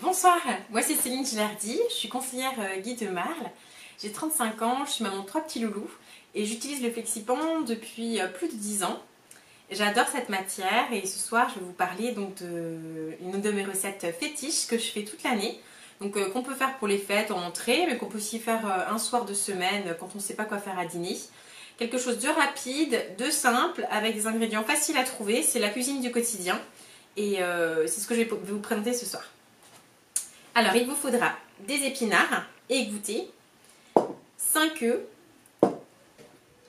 Bonsoir, moi c'est Céline Gilardi, je suis conseillère guide de Marle. J'ai 35 ans, je suis maman de 3 petits loulous et j'utilise le Flexipan depuis plus de 10 ans. J'adore cette matière et ce soir je vais vous parler donc d'une de mes recettes fétiches que je fais toute l'année. Donc qu'on peut faire pour les fêtes en entrée, mais qu'on peut aussi faire un soir de semaine quand on ne sait pas quoi faire à dîner. Quelque chose de rapide, de simple, avec des ingrédients faciles à trouver, c'est la cuisine du quotidien. Et c'est ce que je vais vous présenter ce soir. Alors, il vous faudra des épinards égouttés, 5 œufs,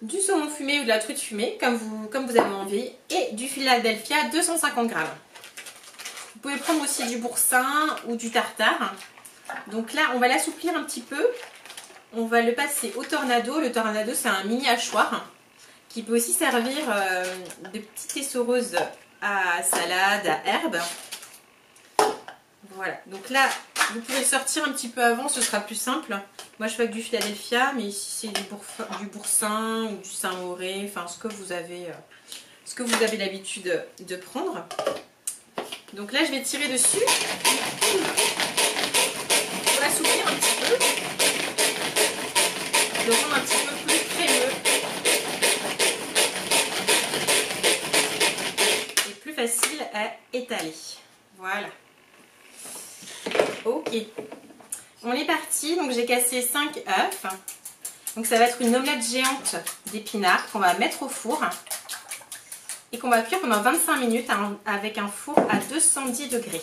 du saumon fumé ou de la truite fumée, comme vous avez envie, et du Philadelphia 250 grammes. Vous pouvez prendre aussi du boursin ou du tartare. Donc là, on va l'assouplir un petit peu. On va le passer au tornado. Le tornado, c'est un mini hachoir qui peut aussi servir de petite essoreuse à salade, à herbes. Voilà, donc là, vous pouvez le sortir un petit peu avant, ce sera plus simple. Moi, je fais avec du Philadelphia, mais ici, c'est du boursin ou du Saint-Mauré, enfin, ce que vous avez l'habitude de prendre. Donc là, je vais tirer dessus pour l'assouplir un petit peu, le rendre un petit peu plus crémeux et plus facile à étaler. Voilà. Ok, on est parti. Donc j'ai cassé 5 œufs. Donc ça va être une omelette géante d'épinards qu'on va mettre au four et qu'on va cuire pendant 25 minutes avec un four à 210 degrés.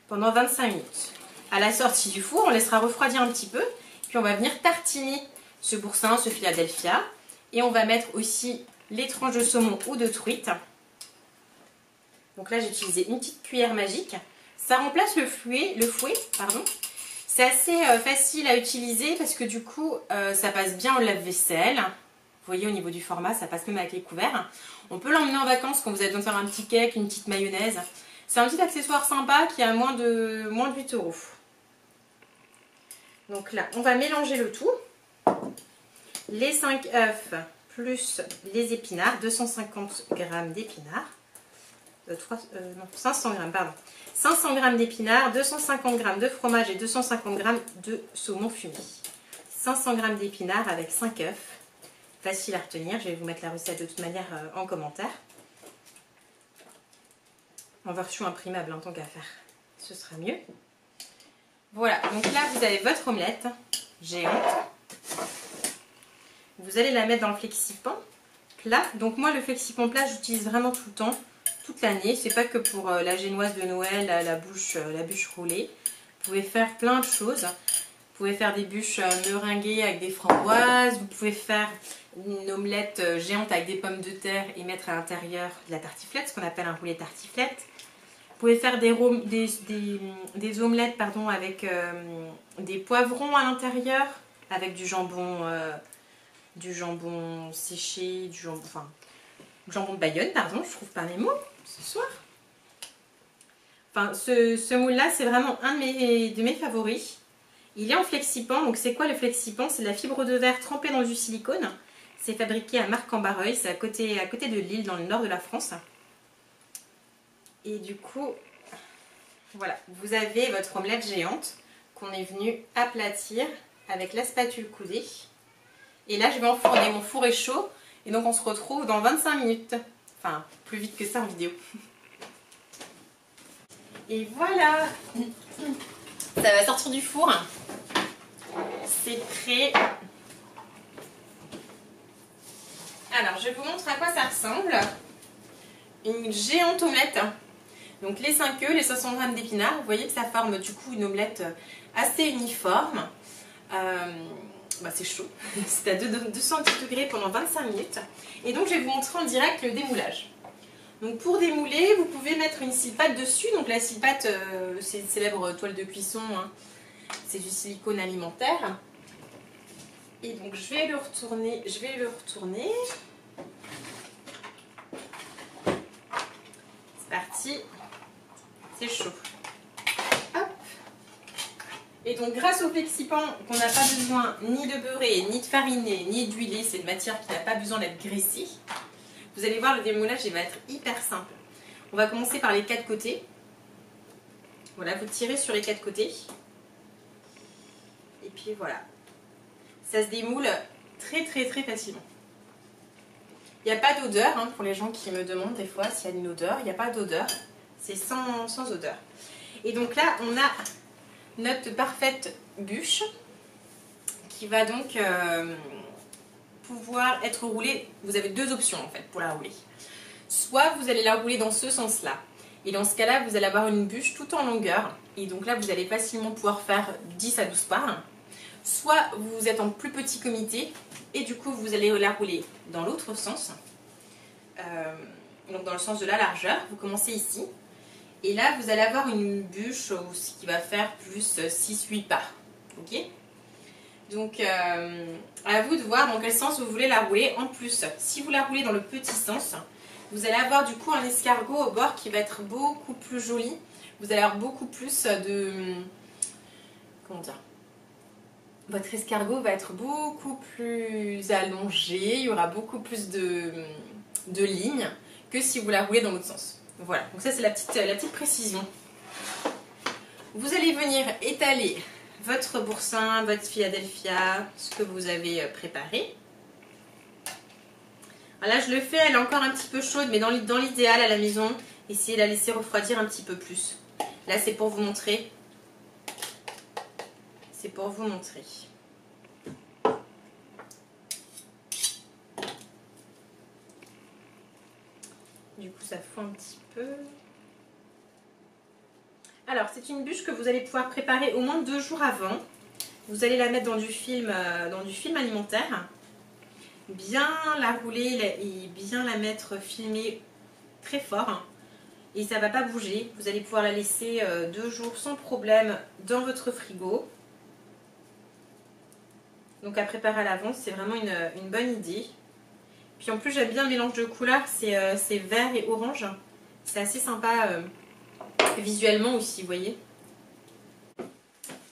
Pendant 25 minutes. À la sortie du four, on laissera refroidir un petit peu. Puis on va venir tartiner ce boursin, ce Philadelphia. Et on va mettre aussi les tranches de saumon ou de truite. Donc là j'ai utilisé une petite cuillère magique. Ça remplace le fouet, pardon. C'est assez facile à utiliser parce que du coup, ça passe bien au lave-vaisselle. Vous voyez, au niveau du format, ça passe même avec les couverts. On peut l'emmener en vacances quand vous avez besoin de faire un petit cake, une petite mayonnaise. C'est un petit accessoire sympa qui est à moins de 8 €. Donc là, on va mélanger le tout. Les 5 œufs plus les épinards, 250 g d'épinards. 500 g, pardon. 500 g d'épinards, 250 g de fromage et 250 g de saumon fumé. 500 g d'épinards avec 5 œufs. Facile à retenir, je vais vous mettre la recette de toute manière en commentaire. En version imprimable en tant qu'à faire, ce sera mieux. Voilà, donc là vous avez votre omelette géante. Vous allez la mettre dans le Flexipan plat. Donc moi le Flexipan plat j'utilise vraiment tout le temps. Toute l'année, c'est pas que pour la génoise de Noël, la bûche roulée. Vous pouvez faire plein de choses. Vous pouvez faire des bûches meringuées avec des framboises. Vous pouvez faire une omelette géante avec des pommes de terre et mettre à l'intérieur de la tartiflette, ce qu'on appelle un roulé tartiflette. Vous pouvez faire des omelettes pardon, avec des poivrons à l'intérieur, avec du jambon séché, du jambon de Bayonne, pardon, je trouve pas mes mots ce soir. Enfin, ce moule-là, c'est vraiment un de mes favoris. Il est en Flexipan. Donc, c'est quoi le Flexipan? C'est de la fibre de verre trempée dans du silicone. C'est fabriqué à Marc-en-Barreuil. C'est à côté de Lille, dans le nord de la France. Et du coup, voilà. Vous avez votre omelette géante qu'on est venu aplatir avec la spatule coudée. Et là, je vais enfourner. Mon four est chaud. Et donc, on se retrouve dans 25 minutes. Enfin, plus vite que ça en vidéo. Et voilà. Ça va sortir du four. C'est prêt. Alors, je vous montre à quoi ça ressemble. Une géante omelette. Donc, les 5 œufs, les 60 g d'épinards. Vous voyez que ça forme du coup une omelette assez uniforme. C'est chaud, c'est à 210 degrés pendant 25 minutes. Et donc je vais vous montrer en direct le démoulage. Donc pour démouler, vous pouvez mettre une scie pâte dessus. Donc la scie pâte, c'est une célèbre toile de cuisson, hein. C'est du silicone alimentaire. Et donc je vais le retourner. C'est parti, c'est chaud. Et donc grâce au Flexipan qu'on n'a pas besoin ni de beurrer, ni de fariner, ni d'huiler, c'est une matière qui n'a pas besoin d'être graissée. Vous allez voir, le démoulage il va être hyper simple. On va commencer par les 4 côtés. Voilà, vous tirez sur les 4 côtés. Et puis voilà. Ça se démoule très facilement. Il n'y a pas d'odeur, hein, pour les gens qui me demandent des fois s'il y a une odeur. Il n'y a pas d'odeur. C'est sans odeur. Et donc là, on a notre parfaite bûche qui va donc pouvoir être roulée. Vous avez 2 options en fait pour la rouler. Soit vous allez la rouler dans ce sens-là. Et dans ce cas-là, vous allez avoir une bûche tout en longueur. Et donc là, vous allez facilement pouvoir faire 10 à 12 parts. Soit vous êtes en plus petit comité et du coup, vous allez la rouler dans l'autre sens. Donc dans le sens de la largeur. Vous commencez ici. Et là, vous allez avoir une bûche qui va faire plus 6-8 parts. Ok? Donc, à vous de voir dans quel sens vous voulez la rouler. En plus, si vous la roulez dans le petit sens, vous allez avoir du coup un escargot au bord qui va être beaucoup plus joli. Vous allez avoir beaucoup plus de... Comment dire? Votre escargot va être beaucoup plus allongé. Il y aura beaucoup plus de lignes que si vous la roulez dans l'autre sens. Voilà, donc ça c'est la petite précision. Vous allez venir étaler votre boursin, votre Philadelphia, ce que vous avez préparé. Alors là je le fais, elle est encore un petit peu chaude, mais dans l'idéal à la maison, essayez de la laisser refroidir un petit peu plus. Là c'est pour vous montrer. C'est pour vous montrer. Du coup ça fond un petit peu. Alors c'est une bûche que vous allez pouvoir préparer au moins 2 jours avant. Vous allez la mettre dans du film alimentaire. Bien la rouler et bien la mettre filmée très fort. Et ça ne va pas bouger. Vous allez pouvoir la laisser 2 jours sans problème dans votre frigo. Donc à préparer à l'avance, c'est vraiment une bonne idée. Puis en plus j'aime bien le mélange de couleurs, c'est vert et orange. C'est assez sympa visuellement aussi, vous voyez.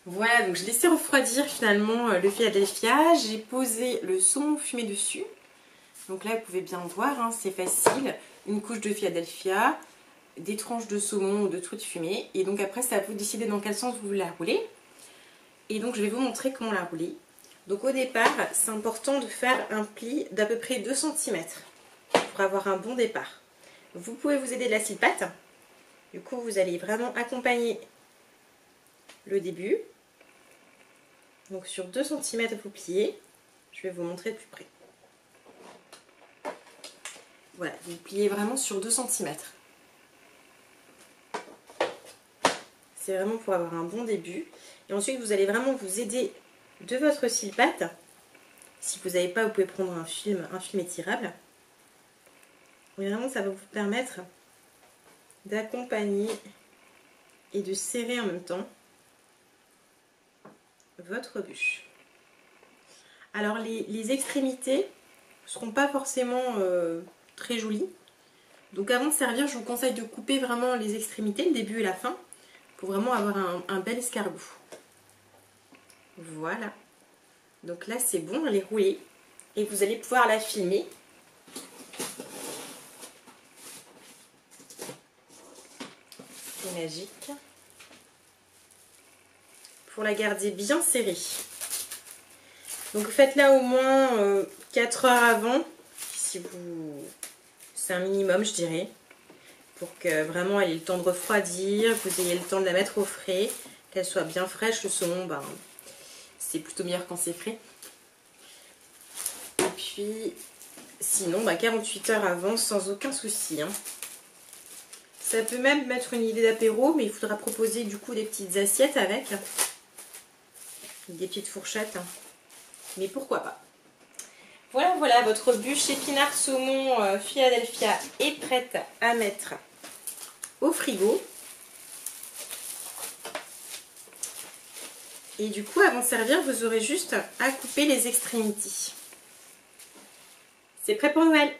Voilà, donc j'ai laissé refroidir finalement le Philadelphia. J'ai posé le saumon fumé dessus. Donc là vous pouvez bien voir, hein, c'est facile. Une couche de Philadelphia, des tranches de saumon ou de truite fumée. Et donc après c'est à vous de décider dans quel sens vous voulez la rouler. Et donc je vais vous montrer comment la rouler. Donc au départ, c'est important de faire un pli d'à peu près 2 cm pour avoir un bon départ. Vous pouvez vous aider de la scie de patte. Du coup, vous allez vraiment accompagner le début. Donc sur 2 cm, vous pliez. Je vais vous montrer de plus près. Voilà, vous pliez vraiment sur 2 cm. C'est vraiment pour avoir un bon début. Et ensuite, vous allez vraiment vous aider de votre scie de patte. Si vous n'avez pas, vous pouvez prendre un film étirable. Mais vraiment, ça va vous permettre d'accompagner et de serrer en même temps votre bûche. Alors les extrémités ne seront pas forcément très jolies. Donc avant de servir, je vous conseille de couper vraiment les extrémités, le début et la fin, pour vraiment avoir un bel escargot. Voilà. Donc là c'est bon, elle est roulée. Et vous allez pouvoir la filmer. C'est magique. Pour la garder bien serrée. Donc faites-la au moins 4 heures avant. Si vous... C'est un minimum je dirais. Pour que vraiment elle ait le temps de refroidir. Que vous ayez le temps de la mettre au frais. Qu'elle soit bien fraîche. Le saumon, ben, c'est plutôt meilleur quand c'est frais. Et puis sinon 48 heures avant sans aucun souci. Hein. Ça peut même mettre une idée d'apéro, mais il faudra proposer du coup des petites assiettes avec. Des petites fourchettes. Mais pourquoi pas. Voilà, voilà, votre bûche épinard saumon Philadelphia est prête à mettre au frigo. Et du coup, avant de servir, vous aurez juste à couper les extrémités. C'est prêt pour Noël!